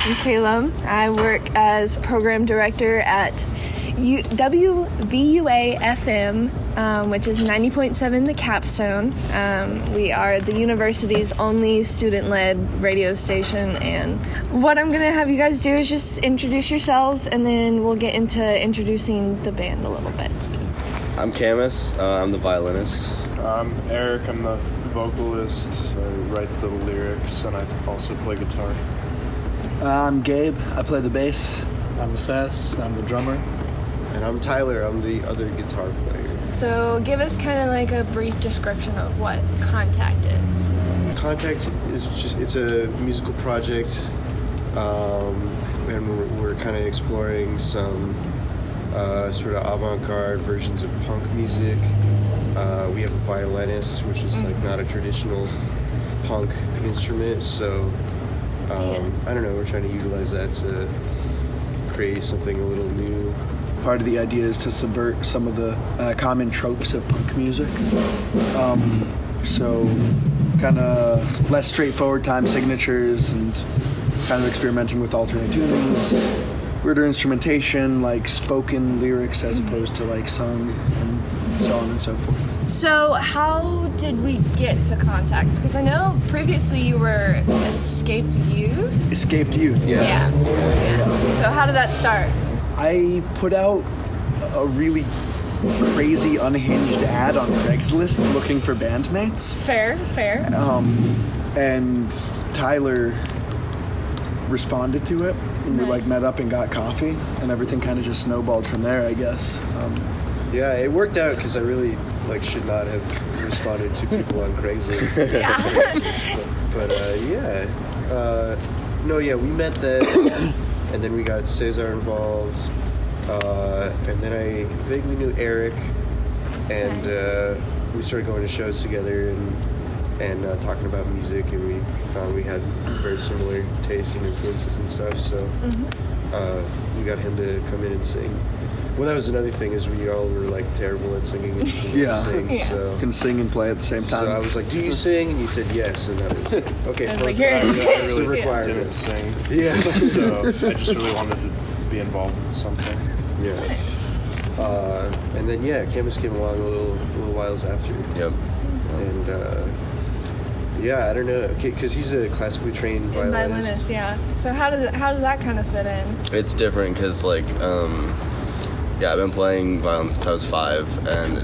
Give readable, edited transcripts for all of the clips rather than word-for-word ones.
I'm Kayla. I work as program director at WVUA-FM, which is 90.7 The Capstone. We are the university's only student-led radio station, and what I'm going to have you guys do is just introduce yourselves, and then we'll get into introducing the band a little bit. I'm Camus. I'm the violinist. I'm Eric. I'm the vocalist. I write the lyrics, and I also play guitar. I'm Gabe. I play the bass. I'm Sess. I'm the drummer. And I'm Tyler. I'm the other guitar player. So give us kind of like a brief description of what Contact is. Contact is it's a musical project, and we're kind of exploring some sort of avant-garde versions of punk music. We have a violinist, which is like not a traditional punk instrument, so I don't know, we're trying to utilize that to create something a little new. Part of the idea is to subvert some of the common tropes of punk music. So kind of less straightforward time signatures and kind of experimenting with alternate tunings, weirder instrumentation, like spoken lyrics as opposed to like sung and so on and so forth. So how did we get to Contact? Because I know previously you were Escaped Youth. Escaped Youth, yeah. So how did that start? I put out a really crazy unhinged ad on Craigslist looking for bandmates. Fair. And Tyler responded to it, and we like met up and got coffee, and everything kind of just snowballed from there, I guess. Yeah, it worked out because I really should not have responded to people on Craigslist. But we met then, and then we got Cesar involved, and then I vaguely knew Eric, and we started going to shows together and talking about music, and we found we had very similar tastes and influences and stuff, so we got him to come in and sing. Well, that was another thing, is we all were terrible at singing and sing, so can sing and play at the same time. So I was like, "Do you sing?" And you said yes, and that was okay. I was like, "Here." It's a requirement. Didn't sing. Yeah. So I just really wanted to be involved in something. Yeah. And then Camus came along a little whiles after. Yep. And I don't know, because he's a classically trained violinist. Yeah. So how does that kind of fit in? It's different because I've been playing violin since I was 5, and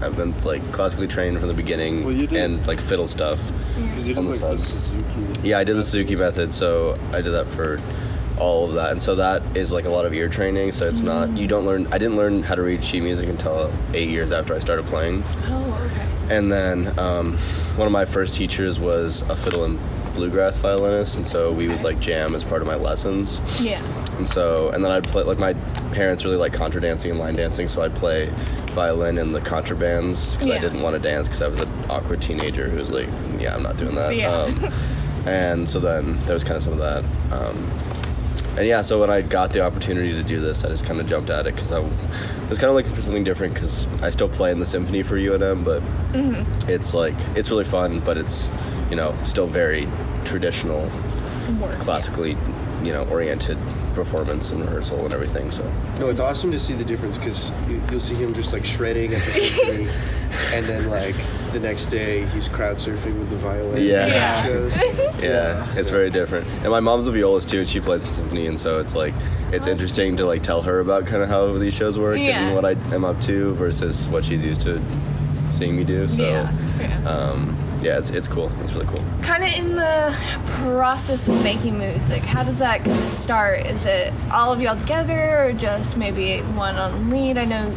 I've been classically trained from the beginning. Well, you did. And fiddle stuff. Because you did on the Suzuki. Yeah, I did the Suzuki method, so I did that for all of that, and so that is a lot of ear training. So it's not, you don't learn. I didn't learn how to read sheet music until 8 years after I started playing. Oh, okay. And then one of my first teachers was a fiddle and bluegrass violinist, and so we would jam as part of my lessons. Yeah. And then I'd play, my parents really like contra dancing and line dancing, so I'd play violin in the contrabands because I didn't want to dance because I was an awkward teenager who was like, yeah, I'm not doing that. Yeah. And so then there was kind of some of that. So when I got the opportunity to do this, I just kind of jumped at it because I was kind of looking for something different, because I still play in the symphony for UNM, but it's really fun, but it's, still very traditional, classically, oriented performance and rehearsal and everything. So no, it's awesome to see the difference, because you'll see him just shredding at the symphony, and then the next day he's crowd surfing with the violin. Yeah. Shows. It's very different. And my mom's a violist too, and she plays the symphony, and so it's it's interesting to tell her about kind of how these shows work and what I am up to versus what she's used to seeing me do. So it's cool. It's really cool. Kind of in the process of making music, how does that kind of start? Is it all of y'all together, or just maybe one on lead? I know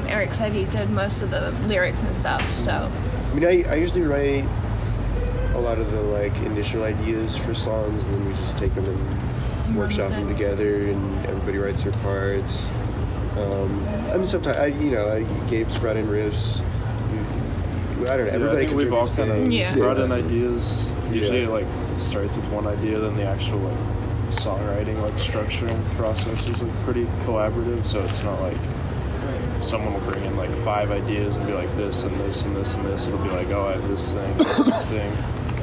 Eric said he did most of the lyrics and stuff, so. I mean, I usually write a lot of the initial ideas for songs, and then we just take them and workshop them together, and everybody writes their parts. Sometimes Gabe's brought in riffs. I don't know. Everybody I think we've all kind of brought in ideas. Usually, it starts with one idea, then the actual songwriting structuring process is pretty collaborative. So it's not someone will bring in 5 ideas and be this and this and this and this. It'll be oh, I have this thing, and this thing,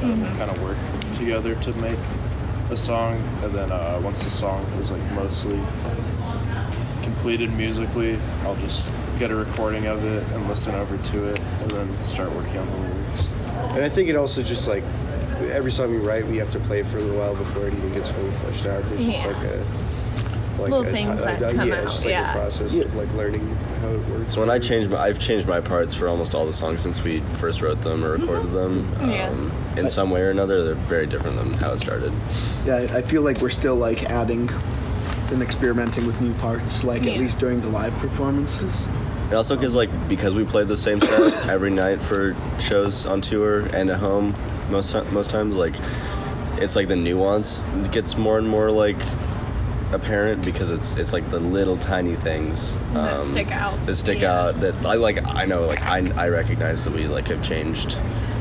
kind of work together to make a song, and then once the song is like mostly completed musically, I'll just get a recording of it and listen over to it, and then start working on the lyrics. And I think it also just like every song we write, we have to play it for a little while before it even gets fully fleshed out. There's just Little things that come yeah, out, it's just like a process of like learning how it works. When I've changed my parts for almost all the songs since we first wrote them or recorded them. In some way or another, they're very different than how it started. Yeah, I feel like we're still like adding and experimenting with new parts, like at least during the live performances. And also because we played the same set every night for shows on tour and at home most times, like it's like the nuance gets more and more like apparent because it's like the little tiny things that stick out that I know I recognize that we like have changed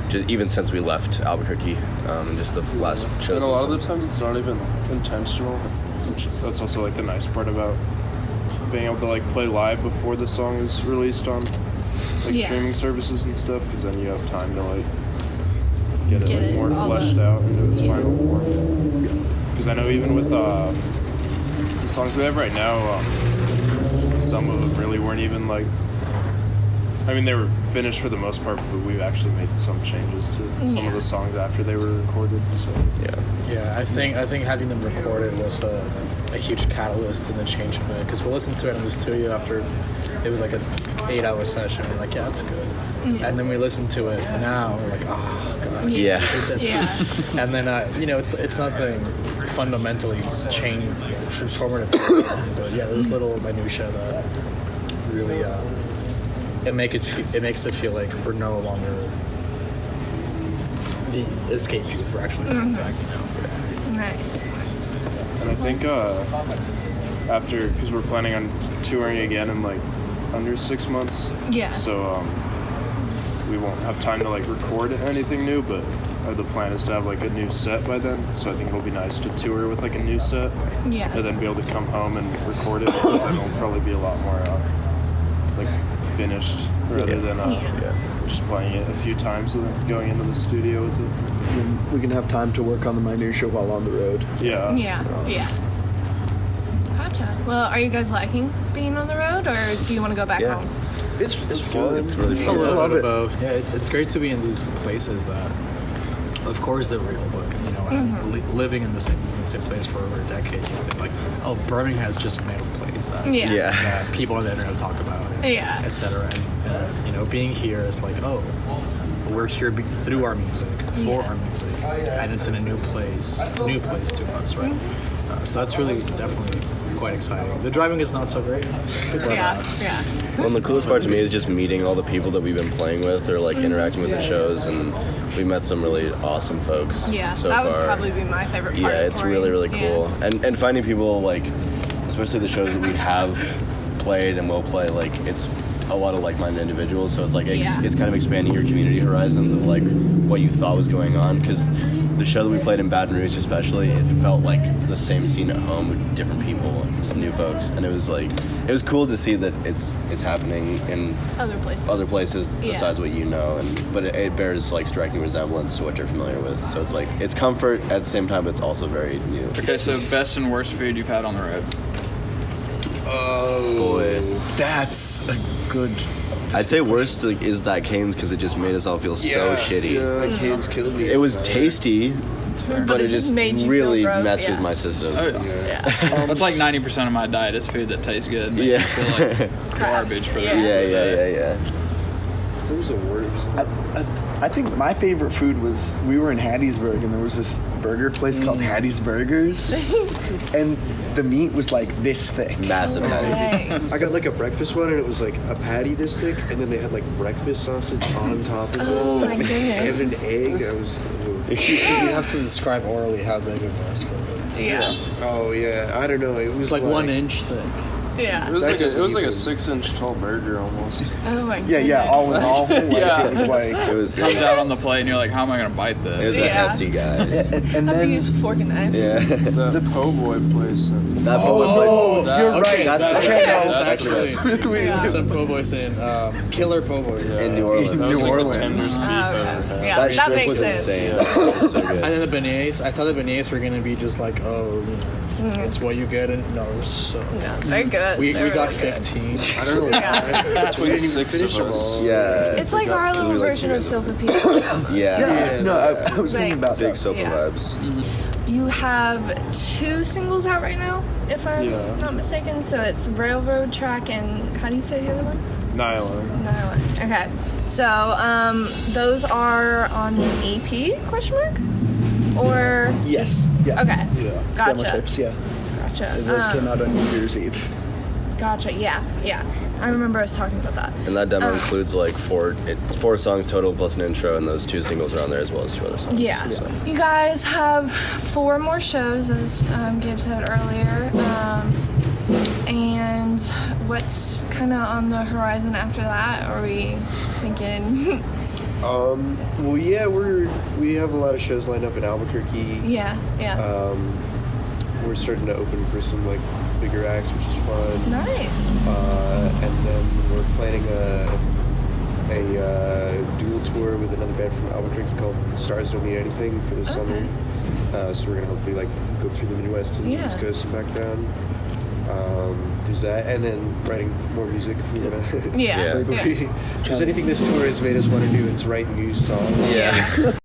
just even since we left Albuquerque and just the last shows. And a lot of the times it's not even intentional, that's also like the nice part about being able to like play live before the song is released on like streaming services and stuff, because then you have time to like get it like more fleshed out into its final form. Because I know even with the songs we have right now, some of them really weren't even like, I mean, they were finished for the most part, but we've actually made some changes to some of the songs after they were recorded. So yeah, I think having them recorded was a huge catalyst in the change of it, because we'll listen to it in the studio after it was like an 8-hour session. We're like, yeah, it's good. And then we listen to it now, we're like, oh god. Yeah. And then it's nothing fundamentally transformative, but yeah, those little minutiae that really it makes it feel like we're no longer the escape youth. We're actually contact now. Nice. And I think after, because we're planning on touring again in like under 6 months. Yeah. So we won't have time to like record anything new, but the plan is to have like a new set by then. So I think it'll be nice to tour with like a new set. Yeah. And then be able to come home and record it. But then it'll probably be a lot more like finished rather than just playing it a few times and then going into the studio with it. And we can have time to work on the minutia while on the road. Yeah. Yeah. Gotcha. Well, are you guys liking being on the road, or do you want to go back home? It's fun. It's really It's a fun. little bit of both. Yeah, it's great to be in these places that, of course, they're real, but living in the same place for over a decade, you think like, oh, Birmingham's just a made up place that that people on the internet talk about, etc. And being here is like, oh, we're here through our music, for our music, and it's in a new place to us, right? So that's really definitely quite exciting. The driving is not so great. Well, and the coolest part to me is just meeting all the people that we've been playing with or like interacting with the shows, and we met some really awesome folks. Yeah, so that far. would probably be my favorite part. Yeah, of it's touring. really, really cool. And finding people like, especially the shows that we have played and will play, like it's a lot of like-minded individuals. So it's like it's kind of expanding your community horizons of like what you thought was going on. Because the show that we played in Baton Rouge, especially, it felt like the same scene at home with different people and just new folks. And it was cool to see that it's happening in other places besides what you know. But it bears like striking resemblance to what you're familiar with. So it's like it's comfort at the same time, but it's also very new. Okay, so best and worst food you've had on the road. Oh boy, That's a good. I'd say worst is that Cane's, because it just made us all feel so shitty. Yeah, Cane's killing me. It was tasty, but it just made you really feel gross, messed with my system. That's like 90% of my diet is food that tastes good. And makes me feel like garbage for the rest of the day. Yeah. What was the worst? I think my favorite food was, we were in Hattiesburg and there was this burger place called Hattie's Burgers, and the meat was like this thick. Massive patty. I got like a breakfast one, and it was like a patty this thick, and then they had like breakfast sausage on top of it. Oh my goodness. And an egg. I was. You have to describe orally how big it was for me. Yeah. Oh yeah, I don't know. It was It's like 1 inch thick. Yeah. It was That like a, doesn't it was like a even- 6-inch tall burger almost. Oh my Yeah, goodness. all in all, like, Yeah. it was like, It was Comes out on the plate, and you're like, how am I gonna bite it was this? a Yeah. hefty guy. and I have to then use fork and knife. Yeah. The po' boy place. And That oh, That- you're okay, right. that's- Okay, no. That's actually Yeah. Some po' boys in killer po' boys. In New Orleans. that was New like Orleans. the tenderest beef Oh, I've okay. ever had. Yeah, That that shrimp makes was sense. insane. It was so And good. then the beignets, I thought the beignets were gonna be just like, oh, it's what you get. And no, so Yeah, they're good. we They're got really good. 15. I don't know Yeah. why. We didn't even 6 finish of them us. all. Yeah. It's like our little we like version of together. Sopa Pizza. Yeah. Yeah, no, I was thinking about Big that. sofa Yeah. vibes. You have 2 singles out right now, if I'm Yeah. not mistaken. So it's Railroad Track and how do you say the other one? Nylon. Nylon. Okay. So those are on EP ? Or Yes. Yeah. okay. Yeah. Demo Gotcha. tapes, yeah. Gotcha. Those came out on New Year's Eve. Gotcha. Yeah. Yeah. I remember us talking about that. And that demo includes like 4 songs total plus an intro, and those 2 singles are on there as well as 2 other songs. Yeah. So. You guys have 4 more shows, as Gabe said earlier. And what's kind of on the horizon after that? Are we thinking? Well, yeah, we have a lot of shows lined up in Albuquerque. Yeah. Yeah. We're starting to open for some like bigger acts, which is fun. Nice. And then we're planning a dual tour with another band from Albuquerque called Stars Don't Mean Anything for the summer. So we're gonna hopefully like go through the Midwest and Yeah. East Coast and back down. There's that, and then writing more music. We're gonna Yeah. Yeah. Yeah. Because anything this tour has made us want to do, it's write new songs. Yeah.